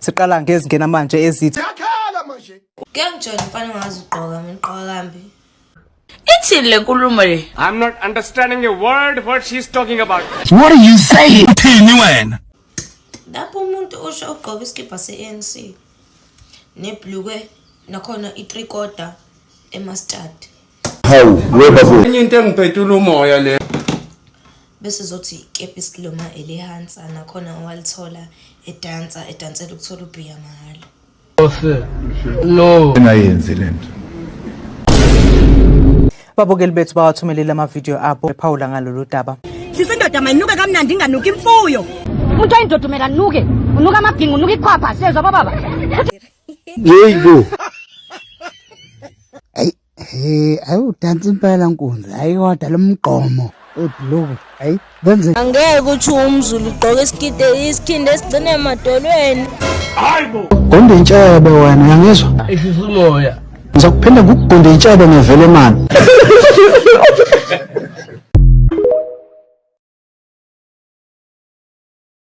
Siqala ngezingena manje ezithi Ngiyangitshela mfana ngazigqoka mina igqoka kambi. Ithini le nkulumo le? I'm not understanding a word what she's talking about. What are you saying? Uthini wena? Lapho umuntu usho ugqoka iskipa se-ANC nebhlukwe nakhona i3/4 emustard. Hawu, webabo. Enye into engiphetula umoya le. Bese zothi ikepe isiloma elehansa nakhona walithola edansela ukuthola ubhiya mahhala. No. Engayenzi lento. babukeli bethu bawathumelele ama-video abo ephawula ngalolu daba. Sisendoda mayinuka kamnandi inganuka imfuyo. Umuntu ayindodumela nuke, unuka amabhingu, unuka iqhwapha, sezwa baba. Yebo. Ayudansa impela Nkunzi, ayiwada lomgqomo ebhuluku. Benze Angeke uthi umZulu ugqoka isikhinde esigcine emadolweni. Hayibo. gonda intshebe wena uyangizwa? Isisumoya. Ngizokuphinda ngukugunda intshebe ngevele mani.